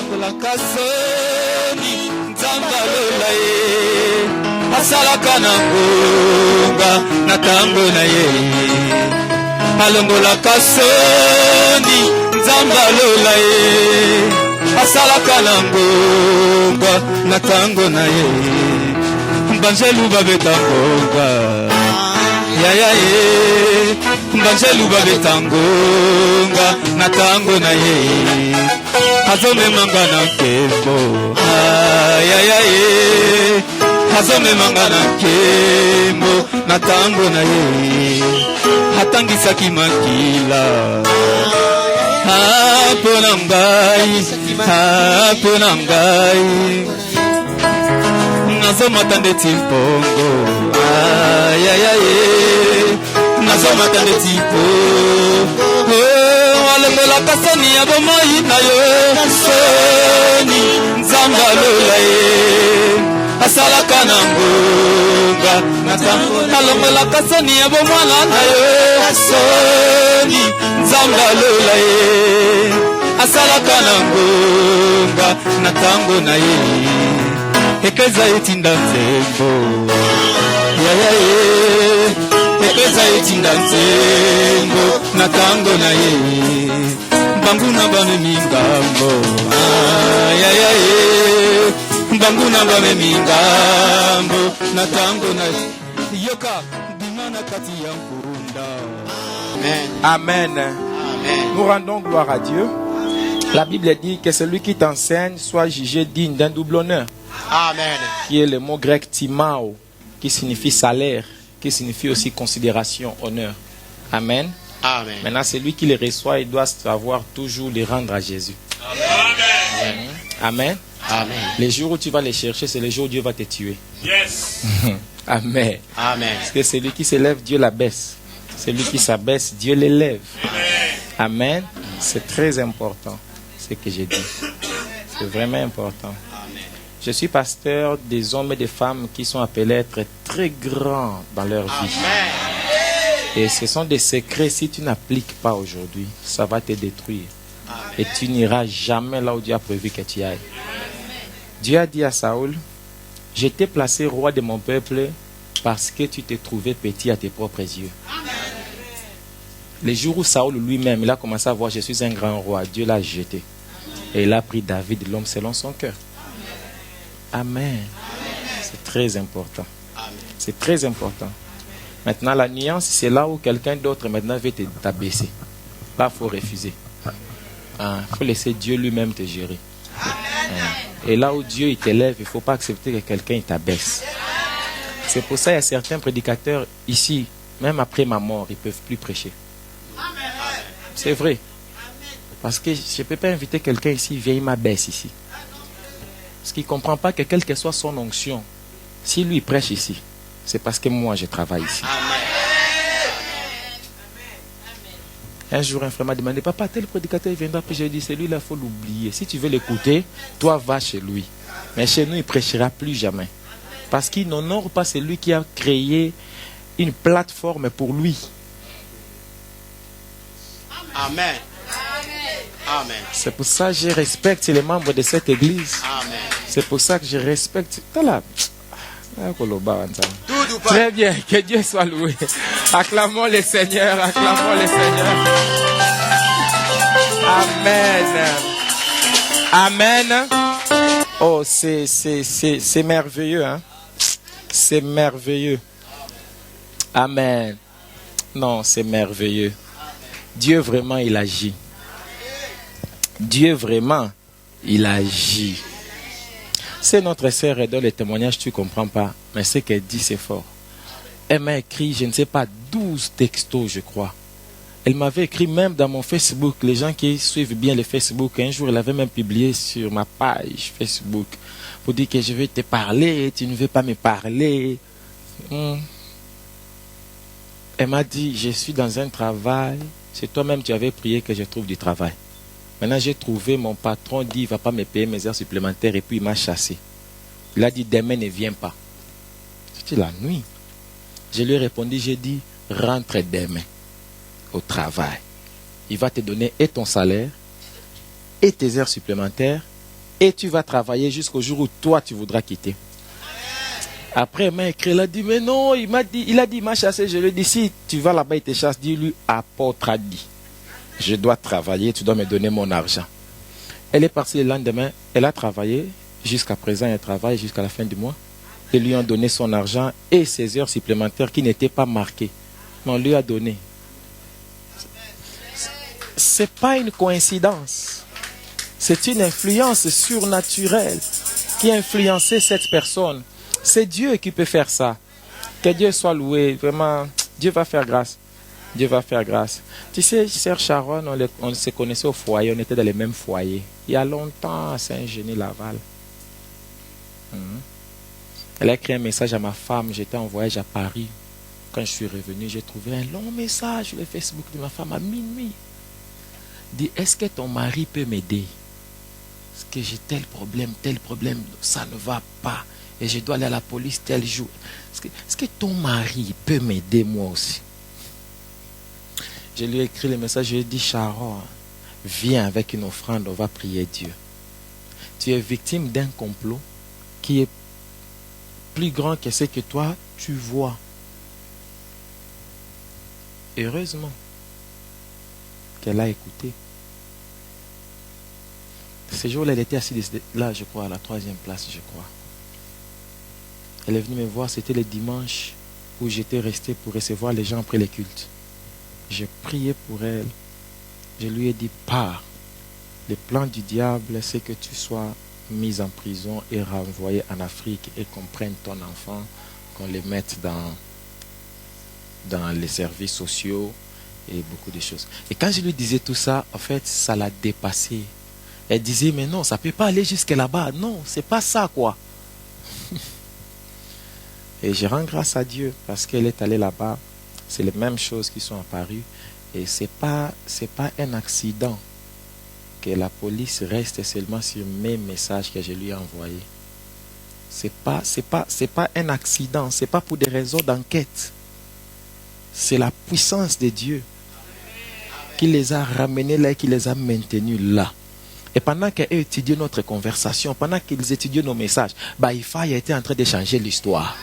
alongolaka soni nzambe alola ye asalaka na ngonga na ntango na ye alongolaka soni nzambe alola ye asalaka na ngonga na ntango na ye banjelu babeta ngonga yaya ye banjelu babeta ngonga na ntango na ye azomemanga na nkembo yaya ye azomemanga na nkembo na ntango na ye atangisaki makila mpo na ngai mpo na ngai nazomata ndeti mpongo yaya ye nazomata ndeti mpongo alongolaka soni ya bomoi na yo soni nzambe alola ye asalaka na ngonga alongolaka soni ya bomwana na yo soni nzambe alola ye asalaka na ngonga na ntango na ye ekeza etinda nzembo yaya ye ekeza etinda nzembo na ntango na ye mbanguna bamemi ngambo yaya ye mbanguna bamemi ngambo na ntango na ye yoka bima na kati ya nkunda. Amen. Amen. Nous rendons gloire à Dieu. La Bible dit que celui qui t'enseigne soit jugé digne d'un double honneur. Amen. Qui est le mot grec timao, qui signifie salaire, qui signifie aussi considération, honneur. Amen. Amen. Maintenant, celui qui les reçoit, il doit savoir toujours les rendre à Jésus. Amen. Amen. Amen. Les jours où tu vas les chercher, c'est les jours où Dieu va te tuer. Yes. Amen. Amen. Parce que celui qui s'élève, Dieu l'abaisse. Celui qui s'abaisse, Dieu l'élève. Amen. C'est très important, ce que j'ai dit. C'est vraiment important. Je suis pasteur des hommes et des femmes qui sont appelés à être très grands dans leur vie. Et ce sont des secrets, si tu n'appliques pas aujourd'hui, ça va te détruire. Et tu n'iras jamais là où Dieu a prévu que tu ailles. Dieu a dit à Saül, je t'ai placé roi de mon peuple parce que tu t'es trouvé petit à tes propres yeux. Les jours où Saül lui-même, il a commencé à voir, je suis un grand roi, Dieu l'a jeté. Et il a pris David, l'homme selon son cœur. Amen. C'est très important. C'est très important. Maintenant, la nuance, c'est là où quelqu'un d'autre maintenant veut t'abaisser. Là, il faut refuser. Il faut laisser Dieu lui-même te gérer. Et là où Dieu il t'élève, il ne faut pas accepter que quelqu'un t'abaisse. C'est pour ça qu'il y a certains prédicateurs ici, même après ma mort, ils ne peuvent plus prêcher. C'est vrai. Parce que je ne peux pas inviter quelqu'un ici, viens, il m'abaisse ici. Parce qu'il ne comprend pas que quelle que soit son onction, si lui prêche ici, c'est parce que moi je travaille ici. Un jour, un frère m'a demandé, papa, tel prédicateur il viendra, puis j'ai dit, celui-là, il faut l'oublier. Si tu veux l'écouter, toi va chez lui. Mais chez nous, il ne prêchera plus jamais. Parce qu'il n'honore pas celui qui a créé une plateforme pour lui. Amen. Amen. C'est pour ça que je respecte les membres de cette église. Amen. C'est pour ça que je respecte. Très bien, que Dieu soit loué. Acclamons le Seigneur, acclamons le Seigneur. Amen. Amen. Oh, c'est merveilleux, hein? C'est merveilleux. Amen. Non, c'est merveilleux. Dieu vraiment, il agit. Dieu vraiment, il agit. C'est notre sœur et dans les témoignages, tu ne comprends pas. Mais ce qu'elle dit, c'est fort. Elle m'a écrit, je ne sais pas, 12 textos, je crois. Elle m'avait écrit même dans mon Facebook. Les gens qui suivent bien le Facebook, un jour, elle avait même publié sur ma page Facebook pour dire que je vais te parler, tu ne veux pas me parler. Elle m'a dit, je suis dans un travail. C'est toi-même qui avais prié que je trouve du travail. Maintenant, j'ai trouvé, mon patron dit, il ne va pas me payer mes heures supplémentaires et puis il m'a chassé. Il a dit, demain ne viens pas. C'était la nuit. Je lui ai répondu, j'ai dit, rentre demain au travail. Il va te donner et ton salaire, et tes heures supplémentaires, Et tu vas travailler jusqu'au jour où toi, tu voudras quitter. Après, il m'a écrit, il a dit, mais non, il m'a chassé. Je lui ai dit, si tu vas là-bas, il te chasse, dis-lui, apôtre a dit, je dois travailler, tu dois me donner mon argent. Elle est partie le lendemain, elle a travaillé, jusqu'à présent, elle travaille jusqu'à la fin du mois. Ils lui ont donné son argent et ses heures supplémentaires qui n'étaient pas marquées. Mais on lui a donné. Ce n'est pas une coïncidence. C'est une influence surnaturelle qui a influencé cette personne. C'est Dieu qui peut faire ça. Que Dieu soit loué. Vraiment, Dieu va faire grâce. Dieu va faire grâce. Tu sais, Sœur Sharon, on se connaissait au foyer. On était dans les mêmes foyers. Il y a longtemps à Saint-Genis-Laval. Elle a écrit un message à ma femme. J'étais en voyage à Paris. Quand je suis revenu, j'ai trouvé un long message sur le Facebook de ma femme à minuit. Dit, est-ce que ton mari peut m'aider? Parce que j'ai tel problème, ça ne va pas. Et je dois aller à la police tel jour. Est-ce que ton mari peut m'aider moi aussi? Je lui ai écrit le message, je lui ai dit, Sharon, viens avec une offrande, on va prier Dieu. Tu es victime d'un complot qui est plus grand que ce que toi, tu vois. Heureusement qu'elle a écouté. Ce jour-là, elle était assise là, je crois, à la 3e place, je crois. Elle est venue me voir, c'était le dimanche où j'étais resté pour recevoir les gens après les cultes. J'ai prié pour elle. Je lui ai dit, pars. Le plan du diable, c'est que tu sois mis en prison et renvoyé en Afrique et qu'on prenne ton enfant, qu'on le mette dans les services sociaux et beaucoup de choses. Et quand je lui disais tout ça, en fait, ça l'a dépassé. Elle disait, mais non, ça ne peut pas aller jusque là-bas. Non, c'est pas ça, quoi. Et je rends grâce à Dieu parce qu'elle est allée là-bas. C'est les mêmes choses qui sont apparues. Et c'est pas un accident que la police reste seulement sur mes messages que je lui ai envoyés. C'est pas un accident. C'est pas pour des raisons d'enquête. C'est la puissance de Dieu qui les a ramenés là et qui les a maintenus là. Et pendant qu'ils étudiaient notre conversation, pendant qu'ils étudiaient nos messages, Baïfa était en train de changer l'histoire.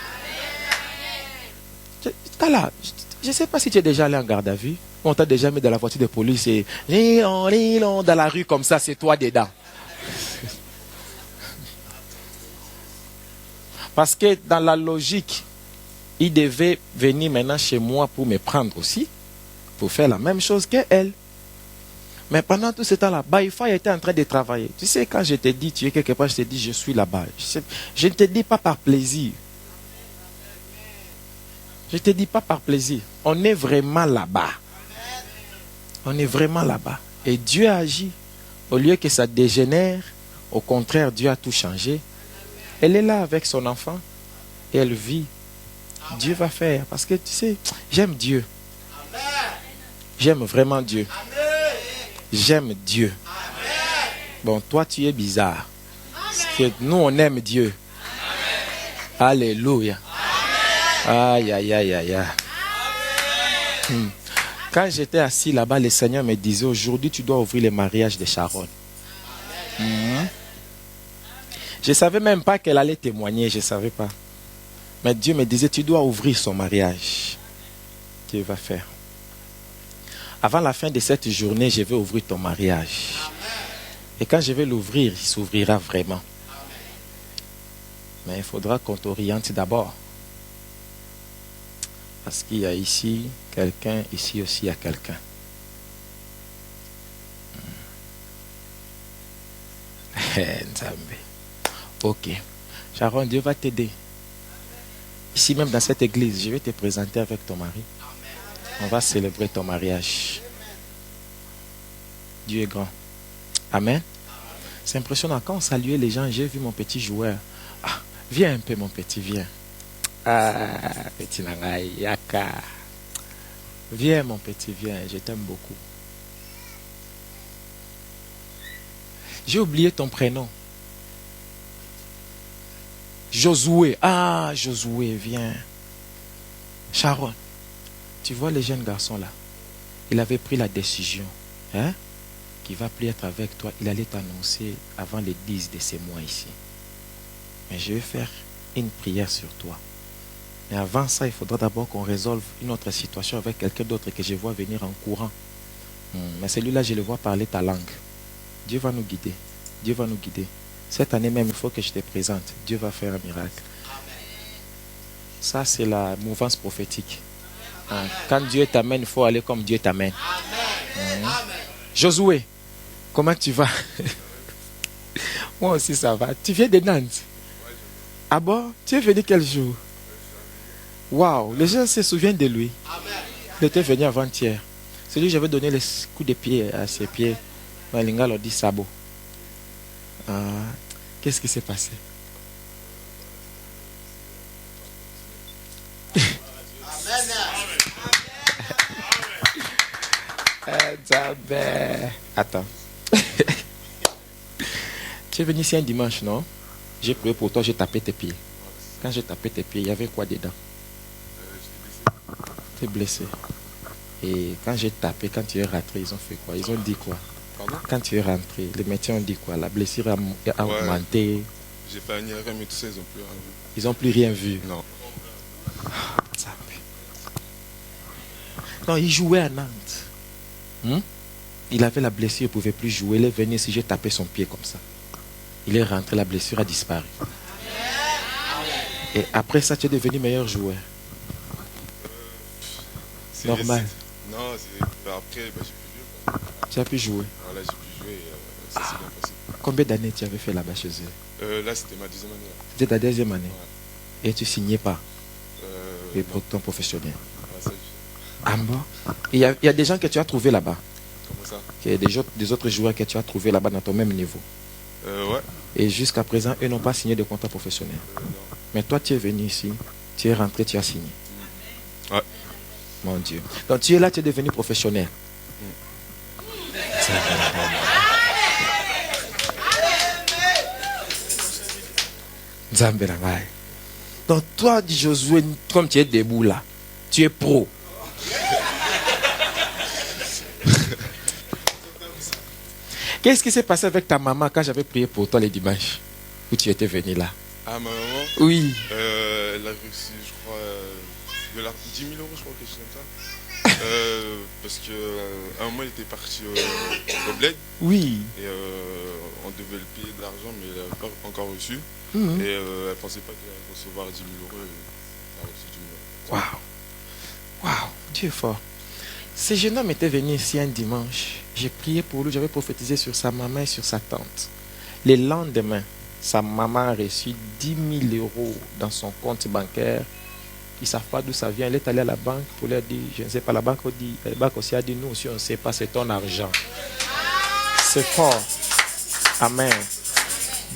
Je ne sais pas si tu es déjà allé en garde à vue. On t'a déjà mis dans la voiture de police et dans la rue comme ça, c'est toi dedans. Parce que dans la logique, il devait venir maintenant chez moi pour me prendre aussi, pour faire la même chose qu'elle. Mais pendant tout ce temps-là, Baïfa était en train de travailler. Tu sais, quand je te dis, tu es quelque part, je te dis, je suis là-bas. Je ne te dis pas par plaisir. Je ne te dis pas par plaisir. On est vraiment là-bas. On est vraiment là-bas. Et Dieu a agi. Au lieu que ça dégénère, au contraire, Dieu a tout changé. Elle est là avec son enfant et elle vit. Dieu va faire. Parce que tu sais, j'aime Dieu. J'aime vraiment Dieu. J'aime Dieu. Bon, toi, tu es bizarre. Parce que nous, on aime Dieu. Alléluia. Aïe, aïe, aïe, aïe, aïe. Quand j'étais assis là-bas, le Seigneur me disait, aujourd'hui, tu dois ouvrir le mariage de Sharon. Je ne savais même pas qu'elle allait témoigner, je ne savais pas. Mais Dieu me disait, tu dois ouvrir son mariage. Dieu va faire. Avant la fin de cette journée, je vais ouvrir ton mariage. Et quand je vais l'ouvrir, il s'ouvrira vraiment. Mais il faudra qu'on t'oriente d'abord. Parce qu'il y a ici quelqu'un, ici aussi il y a quelqu'un. Ok. Sharon, Dieu va t'aider. Ici même dans cette église, je vais te présenter avec ton mari. On va célébrer ton mariage. Dieu est grand. Amen. C'est impressionnant. Quand on saluait les gens, j'ai vu mon petit joueur. Ah, viens un peu mon petit, viens. Ah, petit nangai, yaka. Viens mon petit, viens. Je t'aime beaucoup. J'ai oublié ton prénom. Josué. Ah, Josué, viens. Sharon. Tu vois les jeunes garçons là. Il avait pris la décision. Hein? qui va plus être avec toi, il allait t'annoncer avant les 10 de ces mois ici. Mais je vais faire une prière sur toi. Mais avant ça, il faudra d'abord qu'on résolve une autre situation avec quelqu'un d'autre que je vois venir en courant. Mais celui-là, je le vois parler ta langue. Dieu va nous guider. Dieu va nous guider. Cette année même, il faut que je te présente. Dieu va faire un miracle. Ça, c'est la mouvance prophétique. Quand Dieu t'amène, il faut aller comme Dieu t'amène. Josué, comment tu vas? Moi aussi, ça va. Tu viens de Nantes? Ah bon? Tu es venu quel jour? Waouh, les gens se souviennent de lui. Il était venu avant-hier. Celui j'avais donné les coups de pied à ses pieds. Malinga l'a dit sabot. Qu'est-ce qui s'est passé? Attends. Tu es venu ici un dimanche, non? J'ai prié pour toi, j'ai tapé tes pieds. Quand j'ai tapé tes pieds, il y avait quoi dedans? Tu es blessé. Et quand j'ai tapé, quand tu es rentré, ils ont fait quoi? Ils ont dit quoi? Pardon? Quand tu es rentré, les médecins ont dit quoi? La blessure a augmenté. J'ai fait un IRM et tout ça, ils n'ont plus rien vu. Ils n'ont plus rien vu. Non. Non, il jouait à Nantes. Il avait la blessure, il ne pouvait plus jouer. Il est venu ici, j'ai tapé son pied comme ça. Il est rentré, la blessure a disparu. Et après ça, tu es devenu meilleur joueur. Normal. Non, après, j'ai pu jouer. Quoi. Tu as pu jouer. Voilà, j'ai pu jouer et ça s'est bien passé. Combien d'années tu avais fait là-bas chez eux? Là, c'était ma deuxième année. C'était ta deuxième année. Ouais. Et tu signais pas les ton professionnel. Ah bon? Il y a des gens que tu as trouvés là-bas. Comment ça? Il y a des autres joueurs que tu as trouvés là-bas dans ton même niveau. Ouais. Et jusqu'à présent, eux n'ont pas signé de contrat professionnel. Mais toi, tu es venu ici, tu es rentré, tu as signé. Ouais. Mon Dieu. Donc tu es là, tu es devenu professionnel. Donc toi, dit Josué, comme tu es debout là, tu es pro. Qu'est-ce qui s'est passé avec ta maman quand j'avais prié pour toi les dimanches où tu étais venu là? Ah, ma maman? Oui. Elle a reçu, je crois, 10 000 euros, je crois, quelque chose comme ça. Parce qu'à un moment, elle était partie au bled. Oui. Et on devait le payer de l'argent, mais elle n'avait pas encore reçu. Et elle ne pensait pas qu'elle allait recevoir 10 000 euros. Et elle a reçu 10 000 euros. Waouh. Waouh. Dieu est fort. Ce jeune homme était venu ici un dimanche. J'ai prié pour lui, j'avais prophétisé sur sa maman et sur sa tante. Le lendemain, sa maman a reçu 10 000 euros dans son compte bancaire. Ils ne savent pas d'où ça vient. Elle est allée à la banque pour leur dire, je ne sais pas, la banque aussi a dit, nous aussi on ne sait pas, c'est ton argent. C'est fort. Amen.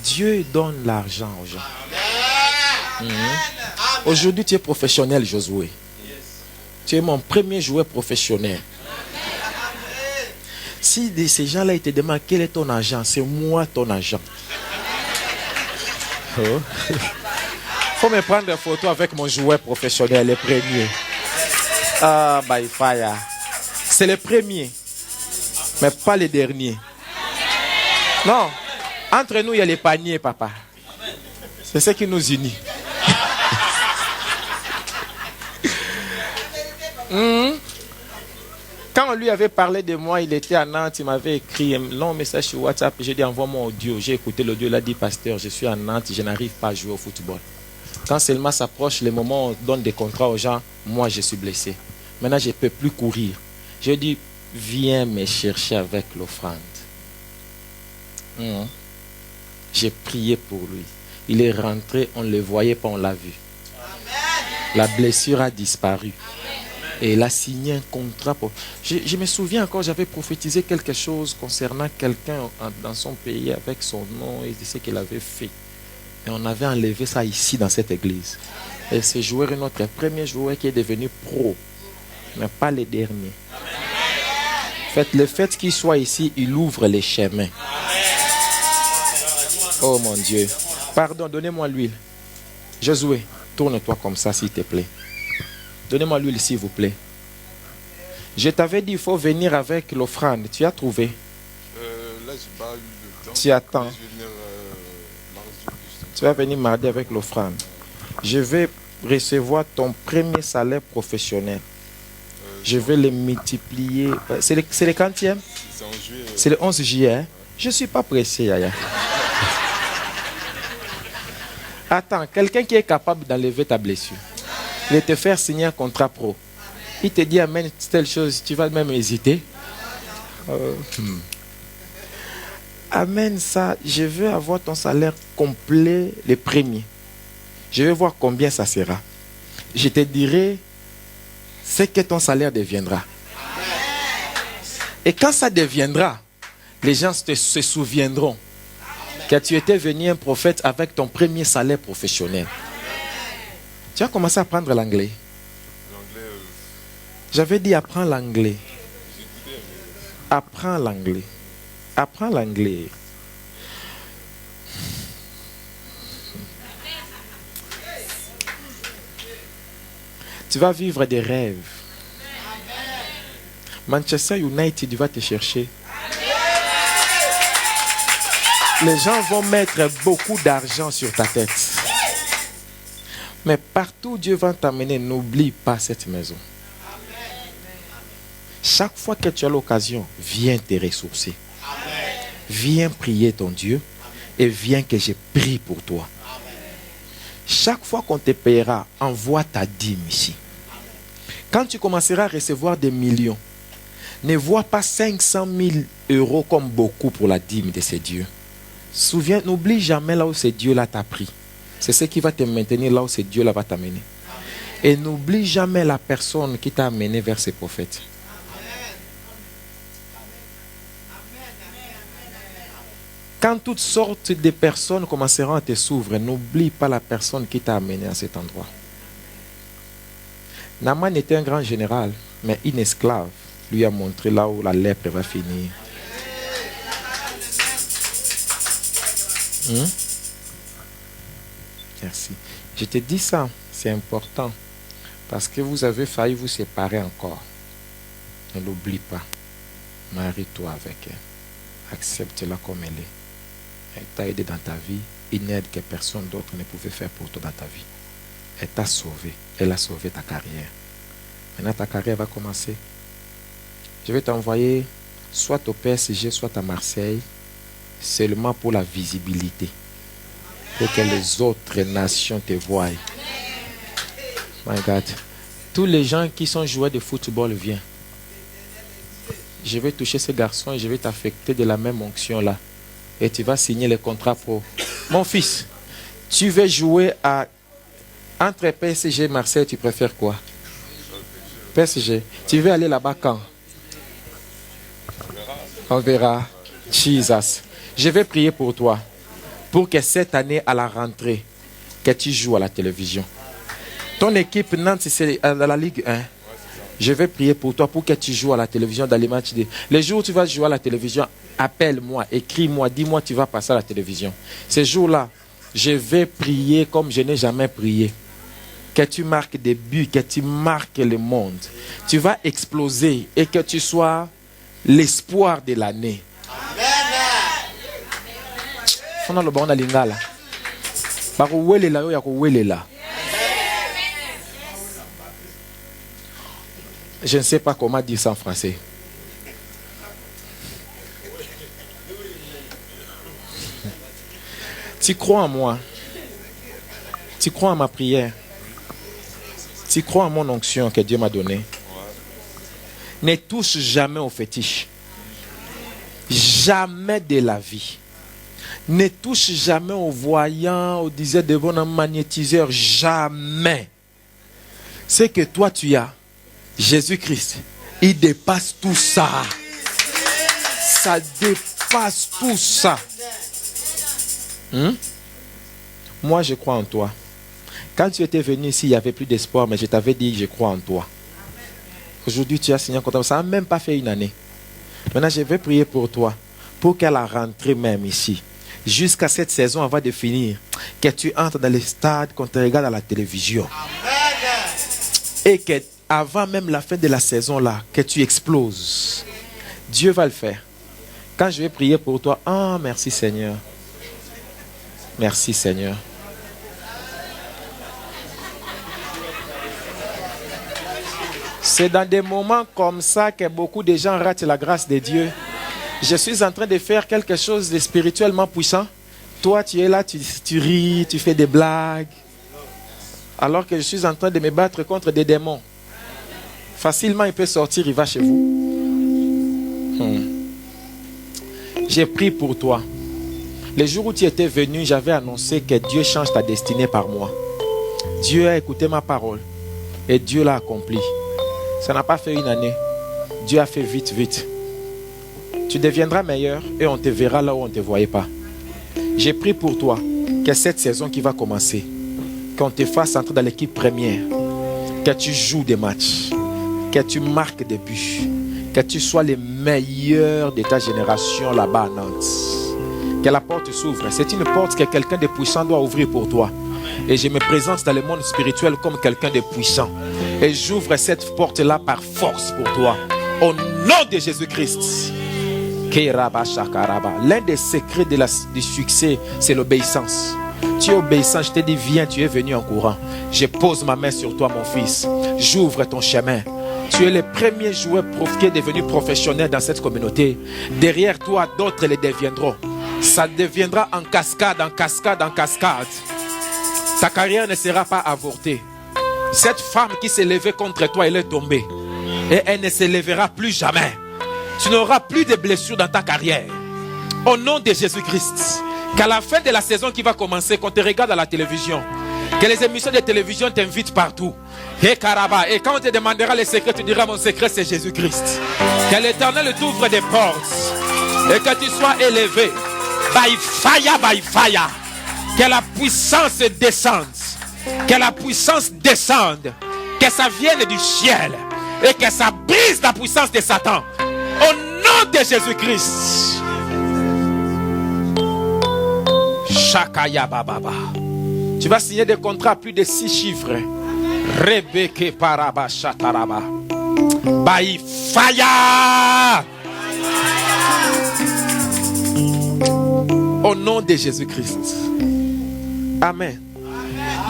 Dieu donne l'argent aux gens. Aujourd'hui, tu es professionnel, Josué. Tu es mon premier joueur professionnel. Si ces gens-là ils te demandent quel est ton agent, c'est moi ton agent. Faut me prendre une photo avec mon joueur professionnel, le premier. Ah, by fire. C'est le premier, mais pas le dernier. Non, entre nous, il y a les paniers, papa. C'est ce qui nous unit. Quand on lui avait parlé de moi, il était à Nantes, il m'avait écrit un long message sur WhatsApp. J'ai dit envoie-moi audio. J'ai écouté l'audio, il a dit pasteur, je suis à Nantes, je n'arrive pas à jouer au football. Quand seulement s'approche le moment où on donne des contrats aux gens, moi je suis blessé. Maintenant je ne peux plus courir. Je dis viens me chercher avec l'offrande. J'ai prié pour lui. Il est rentré, on ne le voyait pas, on l'a vu. La blessure a disparu. Et il a signé un contrat. Je me souviens encore, j'avais prophétisé quelque chose concernant quelqu'un dans son pays avec son nom et ce qu'il avait fait. Et on avait enlevé ça ici dans cette église. Et ce joueur est notre premier joueur qui est devenu pro, mais pas le dernier. Le fait qu'il soit ici, il ouvre les chemins. Oh mon Dieu. Pardon, donnez-moi l'huile. Josué, tourne-toi comme ça s'il te plaît. Donnez-moi l'huile s'il vous plaît. Je t'avais dit il faut venir avec l'offrande. Tu as trouvé? là, j'ai pas eu le temps. Tu attends. Mais je vais venir mardi. Tu vas venir mardi avec l'offrande. Je vais recevoir ton premier salaire professionnel. Je vais le multiplier. C'est le quantième? C'est en juillet. C'est le 11 juillet. Hein? Je ne suis pas pressé, Yaya. Attends, quelqu'un qui est capable d'enlever ta blessure, de te faire signer un contrat pro, il te dit amène telle chose, tu vas même hésiter. Amène ça, je veux avoir ton salaire complet, le premier. Je vais voir combien ça sera. Je te dirai ce que ton salaire deviendra. Et quand ça deviendra, les gens se souviendront que tu étais venu un prophète avec ton premier salaire professionnel. Tu as commencé à apprendre l'anglais. L'anglais, J'avais dit apprends l'anglais. Apprends l'anglais. Apprends l'anglais. Tu vas vivre des rêves. Manchester United va te chercher. Les gens vont mettre beaucoup d'argent sur ta tête. Mais partout où Dieu va t'amener, n'oublie pas cette maison. Chaque fois que tu as l'occasion, viens te ressourcer. Viens prier ton Dieu et viens que je prie pour toi. Chaque fois qu'on te paiera, envoie ta dîme ici. Quand tu commenceras à recevoir des millions, ne vois pas 500 000 euros comme beaucoup pour la dîme de ces dieux. Souviens, n'oublie jamais là où ce Dieu-là t'a pris. C'est ce qui va te maintenir là où ce Dieu-là va t'amener. Et n'oublie jamais la personne qui t'a amené vers ces prophètes. Quand toutes sortes de personnes commenceront à te s'ouvrir, n'oublie pas la personne qui t'a amené à cet endroit. Naaman était un grand général, mais une esclave lui a montré là où la lèpre va finir. Merci. Je te dis ça, c'est important. Parce que vous avez failli vous séparer encore. Ne l'oublie pas. Marie-toi avec elle. Accepte-la comme elle est. Elle t'a aidé dans ta vie. Une aide que personne d'autre ne pouvait faire pour toi dans ta vie. Elle t'a sauvé. Elle a sauvé ta carrière. Maintenant, ta carrière va commencer. Je vais t'envoyer soit au PSG, soit à Marseille, seulement pour la visibilité. Pour que les autres nations te voient. My God. Tous les gens qui sont joueurs de football viennent. Je vais toucher ces garçons et je vais t'affecter de la même onction là. Et tu vas signer le contrat pro. Mon fils, tu veux jouer entre PSG et Marseille, tu préfères quoi? PSG. Tu veux aller là-bas quand? On verra. Jesus. Je vais prier pour toi. Pour que cette année, à la rentrée, que tu joues à la télévision. Ton équipe Nantes, c'est à la Ligue 1. Je vais prier pour toi pour que tu joues à la télévision dans les matchs. Les jours où tu vas jouer à la télévision, appelle-moi, écris-moi, dis-moi tu vas passer à la télévision. Ces jours-là, je vais prier comme je n'ai jamais prié. Que tu marques des buts, que tu marques le monde. Tu vas exploser et que tu sois l'espoir de l'année. On le bon à l'ingala. Je ne sais pas comment dire ça en français. Tu crois en moi. Tu crois en ma prière. Tu crois en mon onction que Dieu m'a donnée. Ne touche jamais au fétiche. Jamais de la vie. Ne touche jamais aux voyants, aux diseurs de bon magnétiseur. Jamais. Ce que toi tu as, Jésus-Christ, il dépasse tout ça. Ça dépasse tout ça. Moi, je crois en toi. Quand tu étais venu ici, il n'y avait plus d'espoir, mais je t'avais dit, je crois en toi. Aujourd'hui, tu as signé un contrat. Ça n'a même pas fait une année. Maintenant, je vais prier pour toi, pour qu'à la rentrée même ici, jusqu'à cette saison avant de finir, que tu entres dans les stades, qu'on te regarde à la télévision. Et que avant même la fin de la saison là, que tu exploses. Dieu va le faire. Quand je vais prier pour toi, ah, merci Seigneur. Merci Seigneur. C'est dans des moments comme ça que beaucoup de gens ratent la grâce de Dieu. Je suis en train de faire quelque chose de spirituellement puissant. Toi, tu es là, tu ris, tu fais des blagues. Alors que je suis en train de me battre contre des démons. Facilement, il peut sortir, il va chez vous. J'ai prié pour toi. Le jour où tu étais venu, j'avais annoncé que Dieu change ta destinée par moi. Dieu a écouté ma parole et Dieu l'a accompli. Ça n'a pas fait une année. Dieu a fait vite, vite. Tu deviendras meilleur et on te verra là où on ne te voyait pas. J'ai prié pour toi que cette saison qui va commencer, qu'on te fasse entrer dans l'équipe première, que tu joues des matchs, que tu marques des buts, que tu sois le meilleur de ta génération là-bas à Nantes. Que la porte s'ouvre. C'est une porte que quelqu'un de puissant doit ouvrir pour toi. Et je me présente dans le monde spirituel comme quelqu'un de puissant. Et j'ouvre cette porte-là par force pour toi. Au nom de Jésus-Christ. L'un des secrets du succès, c'est l'obéissance. Tu es obéissant, je t'ai dit viens, tu es venu en courant. Je pose ma main sur toi mon fils. J'ouvre ton chemin. Tu es le premier joueur qui est devenu professionnel dans cette communauté. Derrière toi, d'autres le deviendront. Ça deviendra en cascade, en cascade, en cascade. Ta carrière ne sera pas avortée. Cette femme qui s'est levée contre toi, elle est tombée. Et elle ne se lèvera plus jamais. Tu n'auras plus de blessures dans ta carrière. Au nom de Jésus-Christ. Qu'à la fin de la saison qui va commencer, qu'on te regarde à la télévision, que les émissions de télévision t'invitent partout. Et quand on te demandera les secrets, tu diras mon secret c'est Jésus-Christ. Que l'Éternel t'ouvre des portes. Et que tu sois élevé. By fire, by fire. Que la puissance descende. Que la puissance descende. Que ça vienne du ciel. Et que ça brise la puissance de Satan. Au nom de Jésus-Christ. Shakaya bababa. Tu vas signer des contrats à plus de 6 chiffres. Rebeke paraba shataraba. By fire. Au nom de Jésus-Christ. Amen.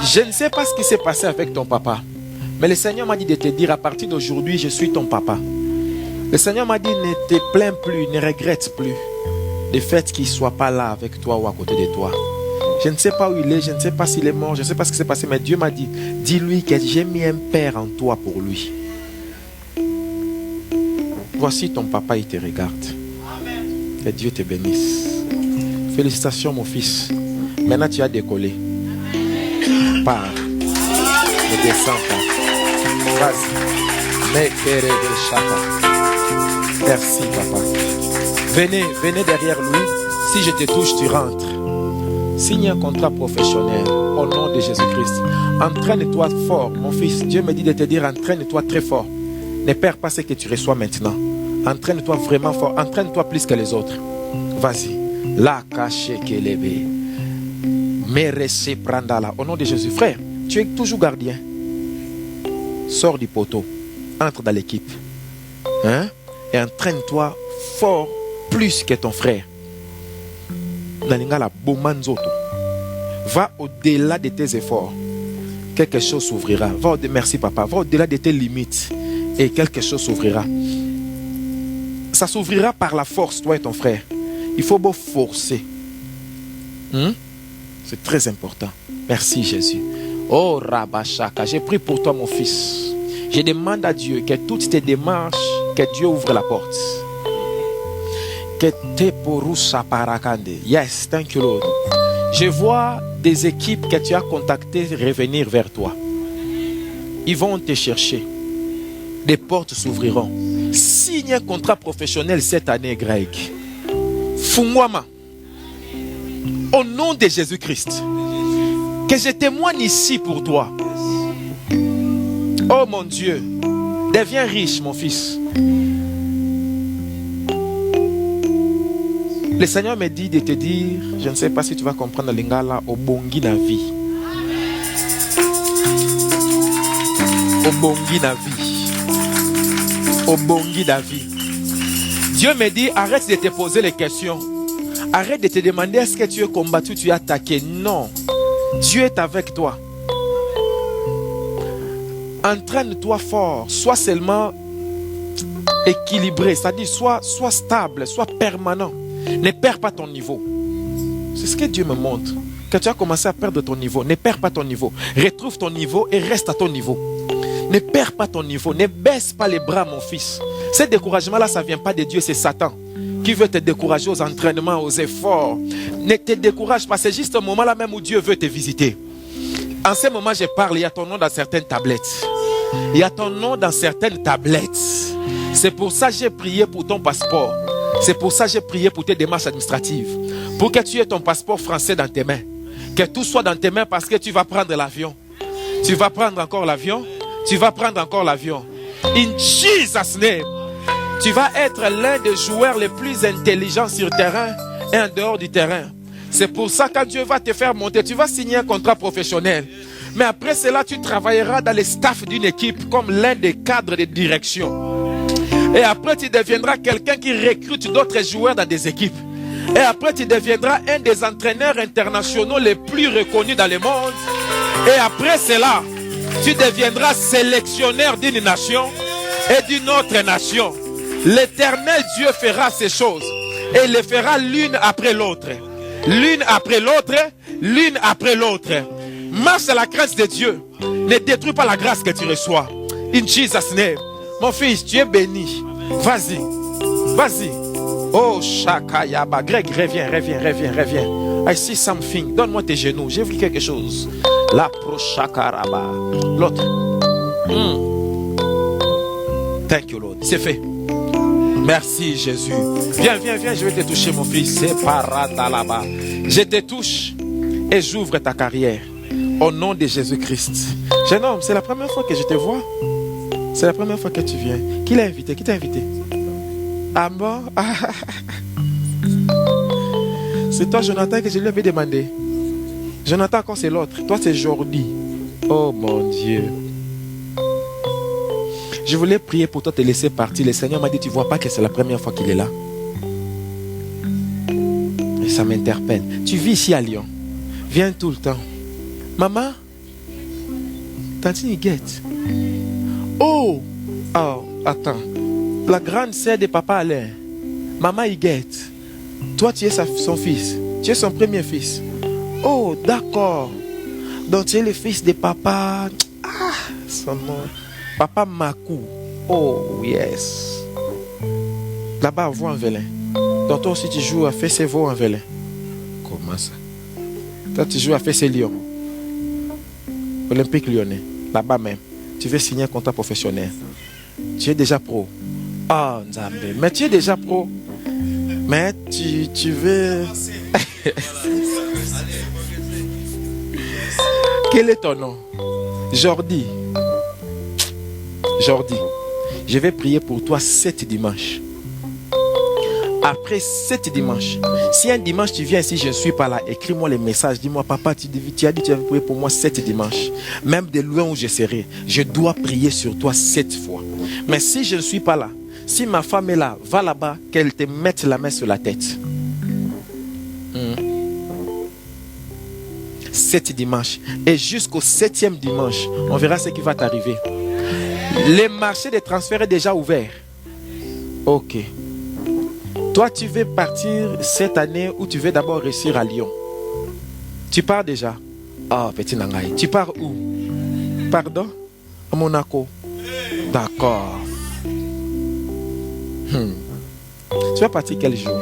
Je ne sais pas ce qui s'est passé avec ton papa. Mais le Seigneur m'a dit de te dire à partir d'aujourd'hui, je suis ton papa. Le Seigneur m'a dit ne te plains plus, ne regrette plus le fait qu'il ne soit pas là avec toi ou à côté de toi. Je ne sais pas où il est, je ne sais pas s'il est mort, je ne sais pas ce qui s'est passé, mais Dieu m'a dit, dis-lui que j'ai mis un père en toi pour lui. Voici ton papa, il te regarde. Que Dieu te bénisse. Félicitations mon fils. Maintenant tu as décollé. Pars. Ne descends pas. Vas-y. Merci papa. Venez derrière lui. Si je te touche, tu rentres. Signe un contrat professionnel au nom de Jésus-Christ. Entraîne-toi fort, mon fils. Dieu me dit de te dire, entraîne-toi très fort. Ne perds pas ce que tu reçois maintenant. Entraîne-toi vraiment fort. Entraîne-toi plus que les autres. Vas-y. La caché kelebe. Merece prandala. Au nom de Jésus. Frère, tu es toujours gardien. Sors du poteau. Entre dans l'équipe. Hein? Et entraîne-toi fort plus que ton frère. Va au-delà de tes efforts. Quelque chose s'ouvrira. Merci papa. Va au-delà de tes limites. Et quelque chose s'ouvrira. Ça s'ouvrira par la force, toi et ton frère. Il faut beau forcer. C'est très important. Merci Jésus. Oh Rabashaka, j'ai prié pour toi mon fils. Je demande à Dieu que toutes tes démarches, que Dieu ouvre la porte. Que te porusa parakande. Yes, thank you Lord. Je vois des équipes que tu as contactées revenir vers toi. Ils vont te chercher. Des portes s'ouvriront. Signe un contrat professionnel cette année, Greg. Fungwama. Au nom de Jésus-Christ. Que je témoigne ici pour toi. Oh mon Dieu. Deviens riche, mon fils. Le Seigneur me dit de te dire, je ne sais pas si tu vas comprendre l'ingala, obongi na vie. Obongi na vie. Obongi na vie. Dieu me dit, arrête de te poser les questions. Arrête de te demander est-ce que tu es combattu, tu es attaqué. Non. Dieu est avec toi. Entraîne-toi fort. Sois seulement équilibré. C'est-à-dire, sois stable, sois permanent. Ne perds pas ton niveau. C'est ce que Dieu me montre. Quand tu as commencé à perdre ton niveau, ne perds pas ton niveau. Retrouve ton niveau et reste à ton niveau. Ne perds pas ton niveau. Ne baisse pas les bras, mon fils. Ce découragement-là, ça ne vient pas de Dieu, c'est Satan qui veut te décourager aux entraînements, aux efforts. Ne te décourage pas. C'est juste un moment-là même où Dieu veut te visiter. En ce moment, je parle, il y a ton nom dans certaines tablettes. Il y a ton nom dans certaines tablettes. C'est pour ça que j'ai prié pour ton passeport. C'est pour ça que j'ai prié pour tes démarches administratives. Pour que tu aies ton passeport français dans tes mains. Que tout soit dans tes mains parce que tu vas prendre l'avion. Tu vas prendre encore l'avion. Tu vas prendre encore l'avion. In Jesus' name. Tu vas être l'un des joueurs les plus intelligents sur le terrain et en dehors du terrain. C'est pour ça que quand Dieu va te faire monter, tu vas signer un contrat professionnel. Mais après cela, tu travailleras dans les staffs d'une équipe comme l'un des cadres de direction. Et après, tu deviendras quelqu'un qui recrute d'autres joueurs dans des équipes. Et après, tu deviendras un des entraîneurs internationaux les plus reconnus dans le monde. Et après cela, tu deviendras sélectionneur d'une nation et d'une autre nation. L'Éternel Dieu fera ces choses. Et il les fera l'une après l'autre. L'une après l'autre. L'une après l'autre. Marche à la crainte de Dieu. Ne détruis pas la grâce que tu reçois. In Jesus' name. Mon fils, tu es béni. Vas-y. Vas-y. Oh, Shakayaba. Greg, reviens. I see something. Donne-moi tes genoux. J'ai vu quelque chose. La Proshakaraba. L'autre. Thank you, Lord. C'est fait. Merci, Jésus. Viens, je vais te toucher, mon fils. C'est parata là-bas. Je te touche et j'ouvre ta carrière. Au nom de Jésus-Christ. Jeune homme, c'est la première fois que je te vois. C'est la première fois que tu viens. Qui l'a invité? Qui t'a invité? Ah bon? C'est toi, Jonathan, que je lui avais demandé. Jonathan, encore c'est l'autre. Toi, c'est Jordi. Oh mon Dieu. Je voulais prier pour toi, te laisser partir. Le Seigneur m'a dit, tu ne vois pas que c'est la première fois qu'il est là. Et ça m'interpelle. Tu vis ici à Lyon. Viens tout le temps. Maman, Tantine Guette. Oh, attends. La grande sœur de papa Alain. Maman Huguette. Toi, tu es son fils. Tu es son premier fils. Oh, d'accord. Donc, tu es le fils de papa. Son nom. Papa Makou. Oh, yes. Là-bas, à Vaux-en-Velin. Donc, toi aussi, tu joues à Fessé-Vaux-en-Velin. Comment ça? Toi, tu joues à Fessé-Lyon. Olympique Lyonnais. Là-bas même. Tu veux signer un contrat professionnel. Tu es déjà pro. Ah, Nzambe. Mais tu es déjà pro. Mais tu veux... Quel est ton nom? Jordi. Jordi. Je vais prier pour toi 7 dimanches. Après 7 dimanches, si un dimanche tu viens ici, je ne suis pas là, écris-moi les messages. Dis-moi, papa, tu as dit que tu vas prier pour moi 7 dimanches. Même de loin où je serai, je dois prier sur toi 7 fois. Mais si je ne suis pas là, si ma femme est là, va là-bas, qu'elle te mette la main sur la tête. 7 dimanches. Et jusqu'au 7e dimanche, on verra ce qui va t'arriver. Le marché des transferts est déjà ouvert. Ok. Toi, tu veux partir cette année ou tu veux d'abord réussir à Lyon? Tu pars déjà? Ah, petit Nangaï. Tu pars où? Pardon? À Monaco. D'accord. Tu vas partir quel jour?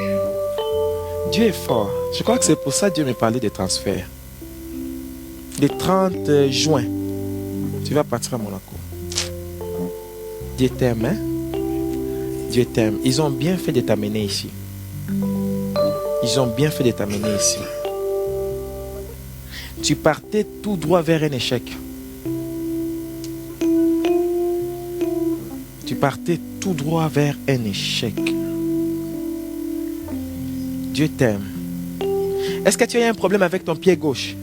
Dieu est fort. Je crois que c'est pour ça que Dieu me parlait des transferts. Le 30 juin, tu vas partir à Monaco. Dieu t'aime, hein? Dieu t'aime. Ils ont bien fait de t'amener ici. Ils ont bien fait de t'amener ici. Tu partais tout droit vers un échec. Tu partais tout droit vers un échec. Dieu t'aime. Est-ce que tu as un problème avec ton pied gauche?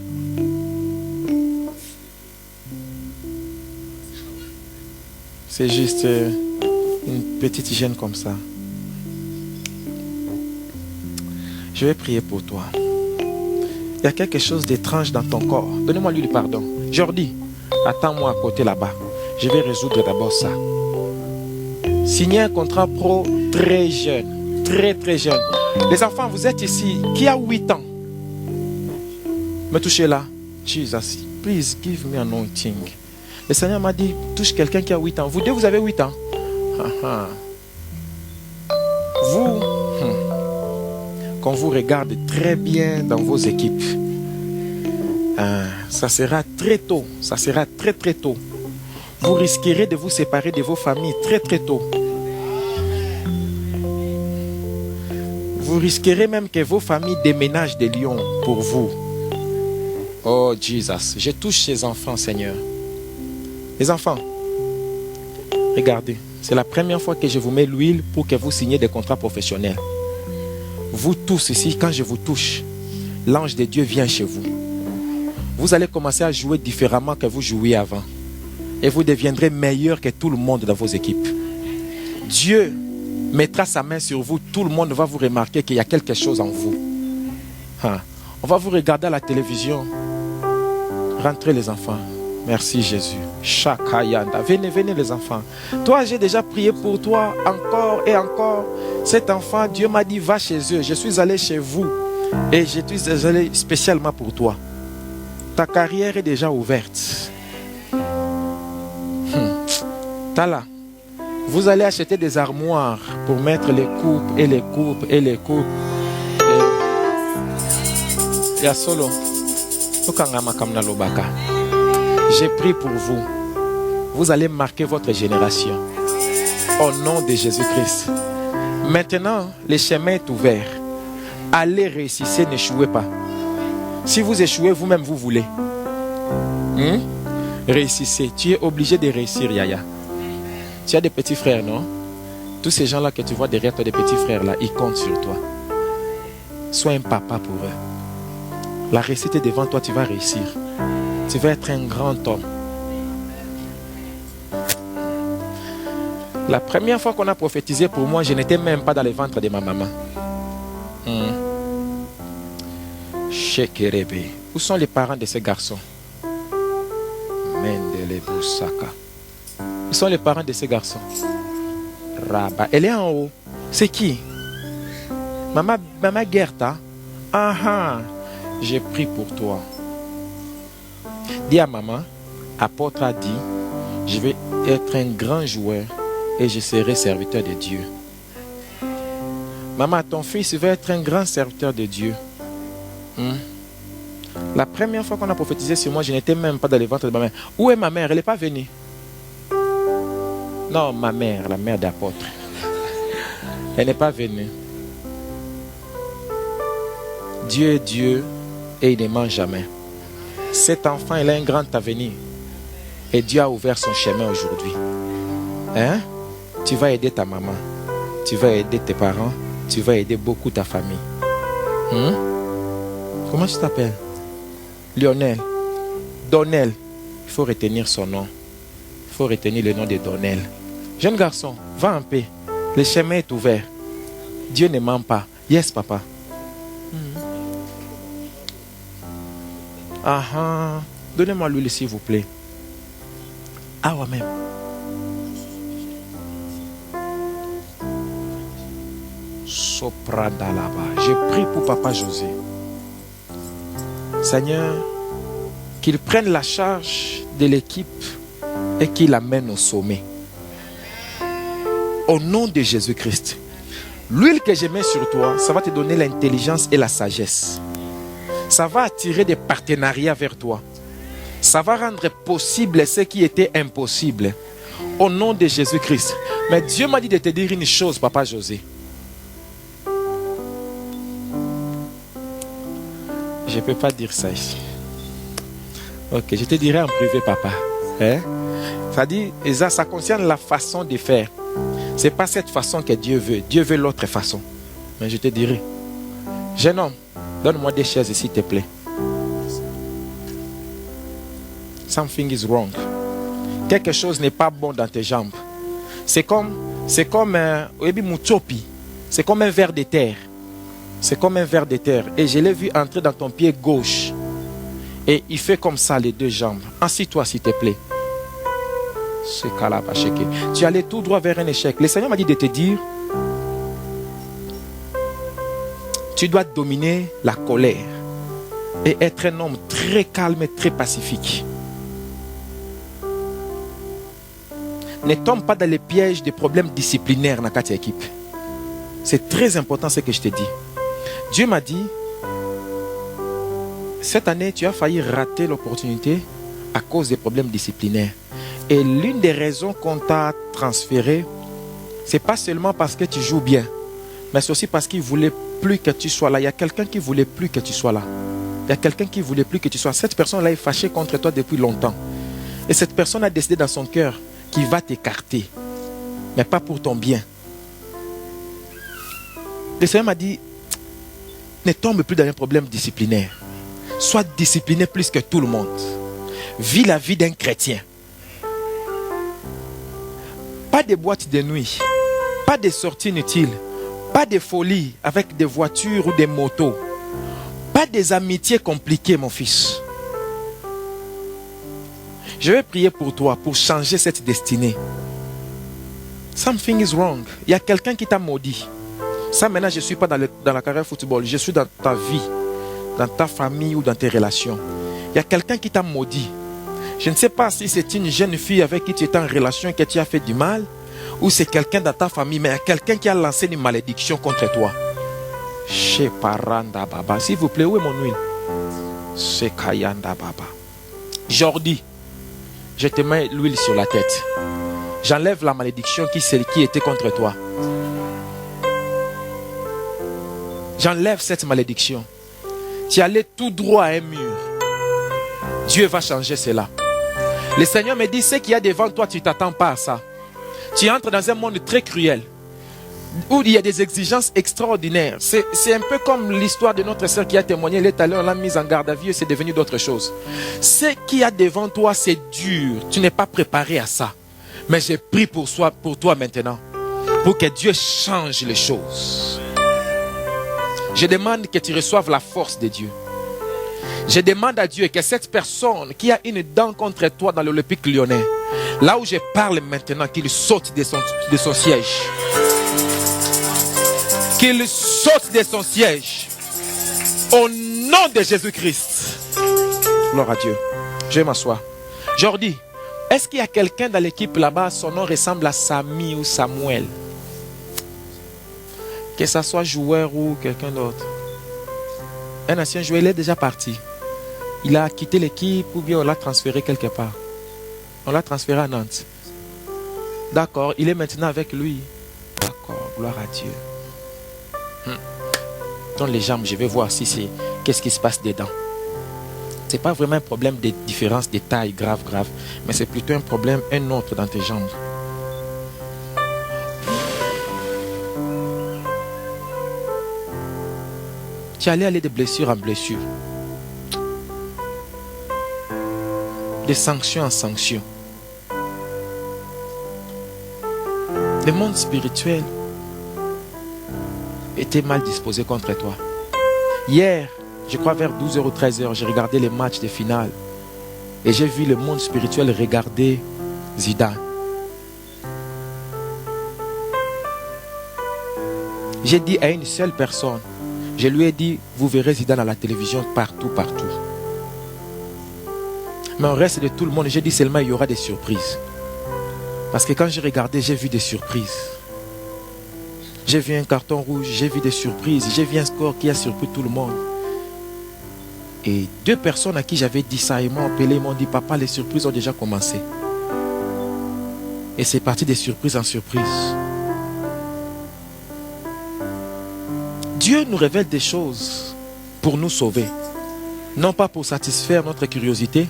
C'est juste une petite hygiène comme ça. Je vais prier pour toi. Il y a quelque chose d'étrange dans ton corps. Donnez-moi lui le pardon. Jordi, attends-moi à côté là-bas. Je vais résoudre d'abord ça. Signer un contrat pro très jeune. Très très jeune. Les enfants, vous êtes ici. Qui a 8 ans? Me touchez là. Jesus, please give me anointing. Le Seigneur m'a dit, touche quelqu'un qui a 8 ans. Vous deux, vous avez 8 ans. Vous, qu'on vous regarde très bien dans vos équipes. Ça sera très tôt. Ça sera très très tôt. Vous risquerez de vous séparer de vos familles très très tôt. Vous risquerez même que vos familles déménagent de Lyon pour vous. Oh Jesus, je touche ces enfants, Seigneur. Les enfants, regardez, c'est la première fois que je vous mets l'huile pour que vous signiez des contrats professionnels. Vous tous ici, quand je vous touche, l'ange de Dieu vient chez vous. Vous allez commencer à jouer différemment que vous jouiez avant. Et vous deviendrez meilleur que tout le monde dans vos équipes. Dieu mettra sa main sur vous. Tout le monde va vous remarquer qu'il y a quelque chose en vous. On va vous regarder à la télévision. Rentrez les enfants. Merci Jésus. Shakayanda. Venez, venez les enfants. Toi, j'ai déjà prié pour toi encore et encore. Cet enfant, Dieu m'a dit, va chez eux. Je suis allé chez vous. Et je suis allé spécialement pour toi. Ta carrière est déjà ouverte. Tala, vous allez acheter des armoires pour mettre les coupes et les coupes et les coupes. Et à solo. J'ai prié pour vous. Vous allez marquer votre génération. Au nom de Jésus-Christ. Maintenant, le chemin est ouvert. Allez, réussissez, n'échouez pas. Si vous échouez, vous-même, vous voulez. Réussissez. Tu es obligé de réussir, Yaya. Tu as des petits frères, non? Tous ces gens-là que tu vois derrière toi, des petits frères-là, ils comptent sur toi. Sois un papa pour eux. La réussite est devant toi, tu vas réussir. Tu vas être un grand homme. La première fois qu'on a prophétisé pour moi, je n'étais même pas dans le ventre de ma maman. Shekerebe. Où sont les parents de ces garçons? Mendele Boussaka. Où sont les parents de ces garçons? Rabat. Elle est en haut. C'est qui? Maman Gerta. J'ai prié pour toi. Dis à maman, apôtre a dit, je vais être un grand joueur et je serai serviteur de Dieu. Maman, ton fils va être un grand serviteur de Dieu. La première fois qu'on a prophétisé sur moi, je n'étais même pas dans le ventre de ma mère. Où est ma mère? Elle n'est pas venue. Non, ma mère, la mère d'apôtre. Elle n'est pas venue. Dieu est Dieu et il ne ment jamais. Cet enfant, il a un grand avenir. Et Dieu a ouvert son chemin aujourd'hui. Tu vas aider ta maman. Tu vas aider tes parents. Tu vas aider beaucoup ta famille. Comment tu t'appelles? Lionel. Donnel. Il faut retenir son nom. Il faut retenir le nom de Donnel. Jeune garçon, va en paix. Le chemin est ouvert. Dieu ne ment pas. Yes, papa. Donnez-moi l'huile, s'il vous plaît. Ah ouais, même. Sopranda là-bas. Je prie pour papa José. Seigneur, qu'il prenne la charge de l'équipe et qu'il l'amène au sommet. Au nom de Jésus-Christ. L'huile que je mets sur toi, ça va te donner l'intelligence et la sagesse. Ça va attirer des partenariats vers toi. Ça va rendre possible ce qui était impossible. Au nom de Jésus-Christ. Mais Dieu m'a dit de te dire une chose, papa José. Je ne peux pas dire ça ici. Ok, je te dirai en privé, papa. Ça dit, ça concerne la façon de faire. Ce n'est pas cette façon que Dieu veut. Dieu veut l'autre façon. Mais je te dirai. Jeune homme, donne-moi des chaises, s'il te plaît. Something is wrong. Quelque chose n'est pas bon dans tes jambes. C'est comme un verre de terre. C'est comme un ver de terre. Et je l'ai vu entrer dans ton pied gauche. Et il fait comme ça les deux jambes. Assis-toi s'il te plaît. Ce cas-là va checker. Tu allais tout droit vers un échec. Le Seigneur m'a dit de te dire, tu dois dominer la colère et être un homme très calme et très pacifique. Ne tombe pas dans les pièges des problèmes disciplinaires dans ta équipe. C'est très important ce que je te dis. Dieu m'a dit, cette année, tu as failli rater l'opportunité à cause des problèmes disciplinaires. Et l'une des raisons qu'on t'a transféré, c'est pas seulement parce que tu joues bien, mais c'est aussi parce qu'il voulait plus que tu sois là. Il y a quelqu'un qui voulait plus que tu sois là. Il y a quelqu'un qui voulait plus que tu sois. Cette personne-là est fâchée contre toi depuis longtemps. Et cette personne a décidé dans son cœur qu'il va t'écarter, mais pas pour ton bien. Le Seigneur m'a dit, ne tombe plus dans un problème disciplinaire. Sois discipliné plus que tout le monde. Vis la vie d'un chrétien. Pas de boîtes de nuit, pas de sorties inutiles, pas de folie avec des voitures ou des motos, pas des amitiés compliquées, mon fils. Je vais prier pour toi, pour changer cette destinée. Something is wrong. Il y a quelqu'un qui t'a maudit. Ça, maintenant, je ne suis pas dans la carrière football. Je suis dans ta vie, dans ta famille ou dans tes relations. Il y a quelqu'un qui t'a maudit. Je ne sais pas si c'est une jeune fille avec qui tu étais en relation et que tu as fait du mal, ou c'est quelqu'un dans ta famille, mais il y a quelqu'un qui a lancé une malédiction contre toi. Chez Paranda Baba. S'il vous plaît, où est mon huile? C'est Kayanda Baba. Jordi, je te mets l'huile sur la tête. J'enlève la malédiction qui était contre toi. J'enlève cette malédiction. Tu allais tout droit à un mur. Dieu va changer cela. Le Seigneur me dit, ce qu'il y a devant toi, tu ne t'attends pas à ça. Tu entres dans un monde très cruel, où il y a des exigences extraordinaires. C'est un peu comme l'histoire de notre sœur qui a témoigné. Elle est allée, on l'a mise en garde à vue et c'est devenu d'autres choses. Ce qu'il y a devant toi, c'est dur. Tu n'es pas préparé à ça. Mais j'ai pris pour toi maintenant, pour que Dieu change les choses. Je demande que tu reçoives la force de Dieu. Je demande à Dieu que cette personne qui a une dent contre toi dans l'Olympique lyonnais, là où je parle maintenant, qu'il saute de son siège. Qu'il saute de son siège. Au nom de Jésus-Christ. Gloire à Dieu. Je vais m'asseoir. Jordi, est-ce qu'il y a quelqu'un dans l'équipe là-bas, son nom ressemble à Samy ou Samuel? Que ça soit joueur ou quelqu'un d'autre. Un ancien joueur, il est déjà parti. Il a quitté l'équipe ou bien on l'a transféré quelque part. On l'a transféré à Nantes. D'accord, il est maintenant avec lui. D'accord, gloire à Dieu. Dans les jambes, je vais voir si c'est qu'est-ce qui se passe dedans. Ce n'est pas vraiment un problème de différence de taille grave, mais c'est plutôt un problème, un autre dans tes jambes. Tu allais aller de blessure en blessure. De sanction en sanction. Le monde spirituel était mal disposé contre toi. Hier, je crois vers 12h ou 13h, j'ai regardé les matchs de finale. Et j'ai vu le monde spirituel regarder Zidane. J'ai dit à une seule personne, je lui ai dit, vous verrez Zidane à la télévision partout. Mais au reste de tout le monde, j'ai dit seulement il y aura des surprises. Parce que quand j'ai regardé, j'ai vu des surprises. J'ai vu un carton rouge, j'ai vu des surprises. J'ai vu un score qui a surpris tout le monde. Et 2 personnes à qui j'avais dit ça, ils m'ont appelé, ils m'ont dit, papa, les surprises ont déjà commencé. Et c'est parti de surprise en surprise. Dieu nous révèle des choses pour nous sauver. Non pas pour satisfaire notre curiosité,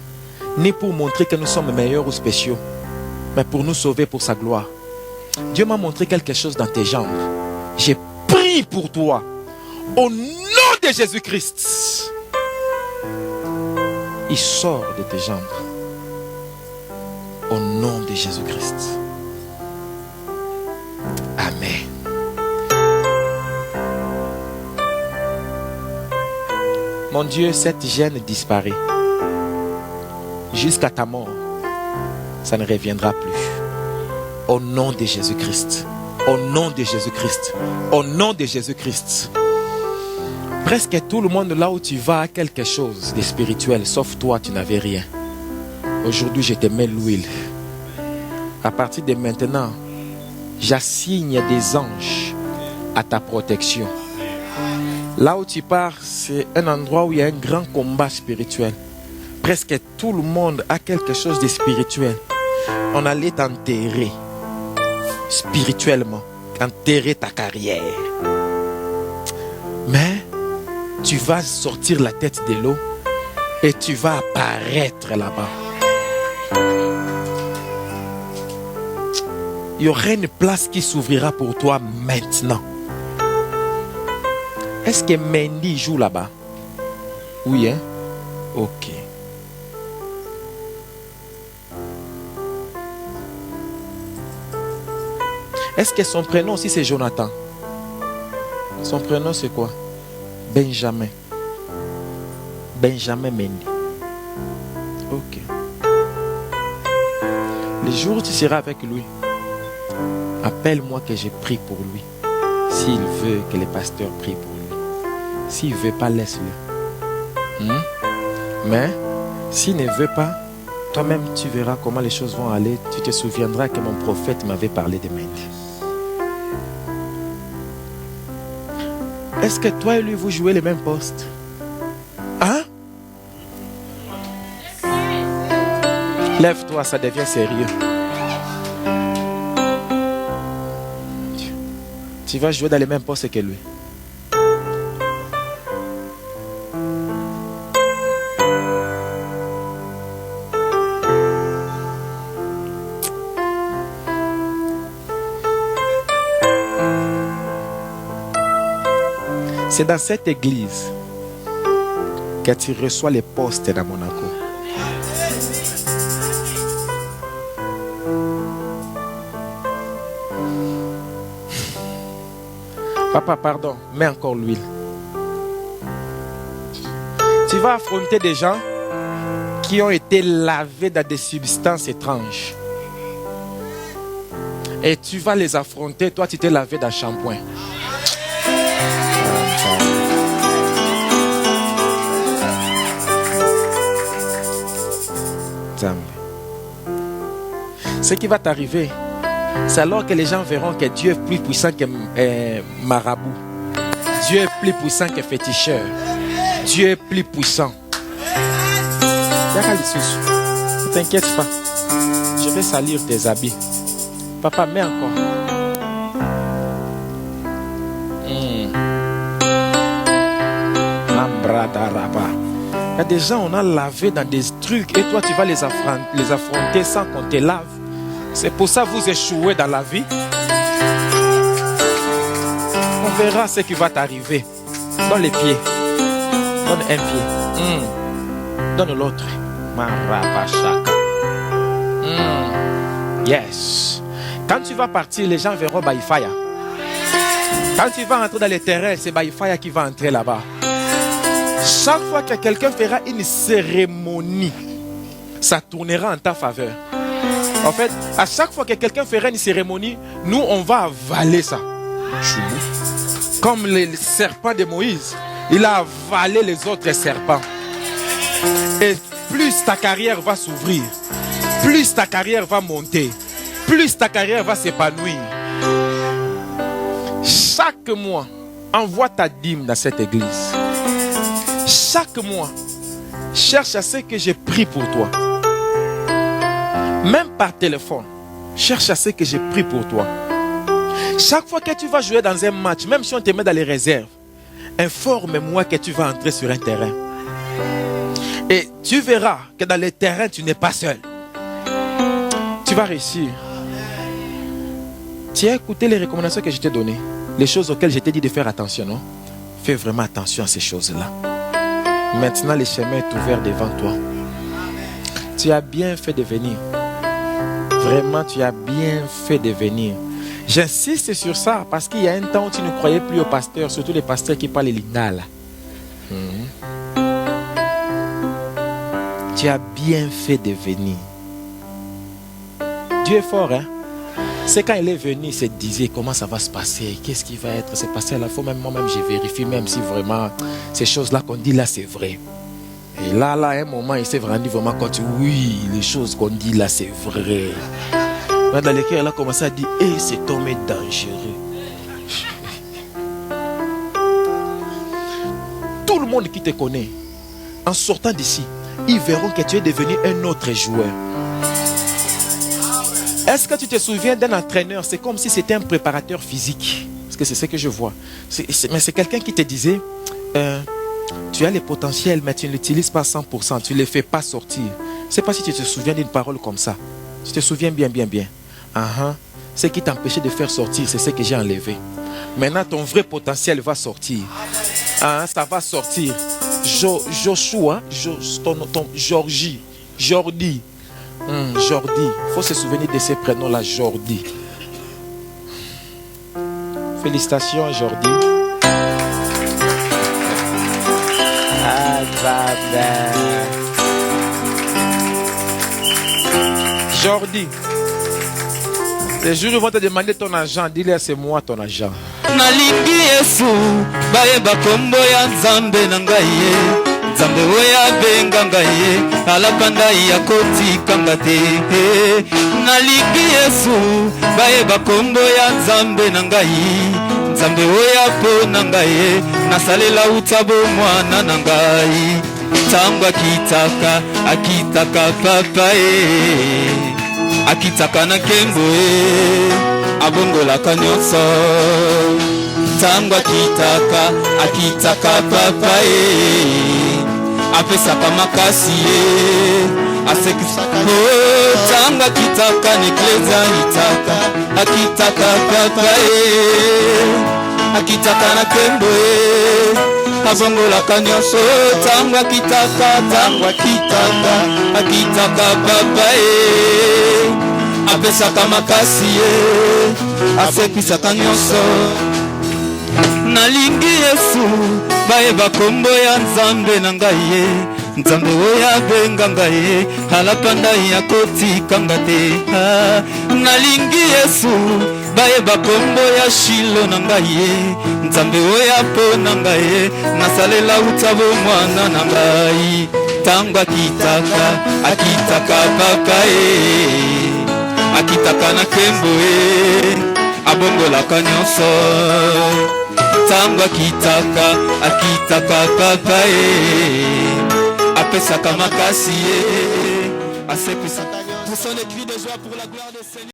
ni pour montrer que nous sommes meilleurs ou spéciaux, mais pour nous sauver pour sa gloire. Dieu m'a montré quelque chose dans tes jambes. J'ai prié pour toi. Au nom de Jésus-Christ. Il sort de tes jambes. Au nom de Jésus-Christ. Amen. Mon Dieu, cette gêne disparaît. Jusqu'à ta mort, ça ne reviendra plus. Au nom de Jésus-Christ. Au nom de Jésus-Christ. Au nom de Jésus-Christ. Presque tout le monde là où tu vas a quelque chose de spirituel, sauf toi, tu n'avais rien. Aujourd'hui, je te mets l'huile. À partir de maintenant, j'assigne des anges à ta protection. Là où tu pars, c'est un endroit où il y a un grand combat spirituel. Presque tout le monde a quelque chose de spirituel. On allait t'enterrer spirituellement, enterrer ta carrière. Mais tu vas sortir la tête de l'eau et tu vas apparaître là-bas. Il y aura une place qui s'ouvrira pour toi maintenant. Est-ce que Mendy joue là-bas? Oui, hein? Ok. Est-ce que son prénom aussi c'est Jonathan? Son prénom c'est quoi? Benjamin. Benjamin Mendy. Ok. Le jour où tu seras avec lui, appelle-moi que j'ai prié pour lui. S'il veut que le pasteur prie pour lui. S'il ne veut pas, laisse-le. Mais s'il ne veut pas, toi-même tu verras comment les choses vont aller. Tu te souviendras que mon prophète m'avait parlé de Mendy. Est-ce que toi et lui vous jouez les mêmes postes? Hein? Lève-toi, ça devient sérieux. Tu vas jouer dans les mêmes postes que lui. C'est dans cette église que tu reçois les postes dans Monaco. Papa, pardon, mets encore l'huile. Tu vas affronter des gens qui ont été lavés dans des substances étranges. Et tu vas les affronter, toi tu t'es lavé dans le shampoing. Ce qui va t'arriver, c'est alors que les gens verront que Dieu est plus puissant que marabout. Dieu est plus puissant que féticheur. Dieu est plus puissant. Ne t'inquiète pas. Je vais salir tes habits. Papa, mets encore. Il y a des gens, on a lavé dans des trucs et toi tu vas les affronter sans qu'on te lave. C'est pour ça que vous échouez dans la vie. On verra ce qui va t'arriver. Donne les pieds. Donne un pied. Donne l'autre. Yes. Quand tu vas partir, les gens verront Baïfaya. Quand tu vas entrer dans les terrains, c'est Baïfaya qui va entrer là-bas. Chaque fois que quelqu'un fera une cérémonie, ça tournera en ta faveur. En fait, à chaque fois que quelqu'un fera une cérémonie, nous, on va avaler ça. Comme le serpent de Moïse, il a avalé les autres serpents. Et plus ta carrière va s'ouvrir, plus ta carrière va monter, plus ta carrière va s'épanouir. Chaque mois, envoie ta dîme dans cette église. Chaque mois, cherche à ce que je prie pour toi. Même par téléphone, cherche à ce que je prie pour toi. Chaque fois que tu vas jouer dans un match, même si on te met dans les réserves, informe-moi que tu vas entrer sur un terrain. Et tu verras que dans les terrains, tu n'es pas seul. Tu vas réussir. Tu as écouté les recommandations que je t'ai données, les choses auxquelles je t'ai dit de faire attention, non? Fais vraiment attention à ces choses-là. Maintenant, le chemin est ouvert devant toi. Tu as bien fait de venir. Vraiment, tu as bien fait de venir. J'insiste sur ça parce qu'il y a un temps où tu ne croyais plus aux pasteurs, surtout les pasteurs qui parlent lingala. Tu as bien fait de venir. Dieu est fort, hein? C'est quand il est venu, il se disait comment ça va se passer, qu'est-ce qui va être se passer à la fois. Même moi-même, je vérifie, même si vraiment ces choses-là qu'on dit là, c'est vrai. Et là, à un moment, il s'est rendu vraiment compte, oui, les choses qu'on dit là, c'est vrai. Dans le cœur, il a commencé à dire, cet homme est dangereux. Tout le monde qui te connaît, en sortant d'ici, ils verront que tu es devenu un autre joueur. Est-ce que tu te souviens d'un entraîneur? C'est comme si c'était un préparateur physique. Parce que c'est ce que je vois. Mais c'est quelqu'un qui te disait, tu as le potentiel, mais tu ne l'utilises pas à 100%. Tu ne le fais pas sortir. Je ne sais pas si tu te souviens d'une parole comme ça. Tu te souviens bien. Ce qui t'empêchait de faire sortir, c'est ce que j'ai enlevé. Maintenant, ton vrai potentiel va sortir. Ça va sortir. Joshua, Jordi. Jordi, il faut se souvenir de ces prénoms-là, Jordi. Félicitations, Jordi. Jordi, les jours où ils vont te demander ton argent, dis-leur c'est moi ton argent. Nalingi Yesu bayeba kombo ya Nzambe na ngai ye Nzambe oya benga ngai ye alapanda ya kotika ngate Nalingi Yesu bayeba kombo ya Nzambe na ngai Nzambe oya pona ngai ye nasalela utabo mwana na ngai Tangwa akitaka papa akitaka na kembo abongolaka nyonso Tangwa akitaka papa apesaka makasi asekisaka Tangwa akitaka nekleza akitaka papa akitaka na kembo abongolaka nyonso Tangwa akitaka papa apesaka makasi asekisaka nyonso Nalingi Yesu bayeba kombo ya Nzambe na ngai ye Nzambe oya benga ngai ye alapanda ya kotika ngate Nalingi Yesu bayeba kombo ya Shilo na ngai ye Nzambe oya pona ngai ye nasalela utabo mwana na ngai Tangwa akitaka papa akitaka na kembo abongolaka nyonso Tangwa akitaka papa apesaka makasi asekisaka nyonso. Poussons les cris de joie pour la gloire du Seigneur.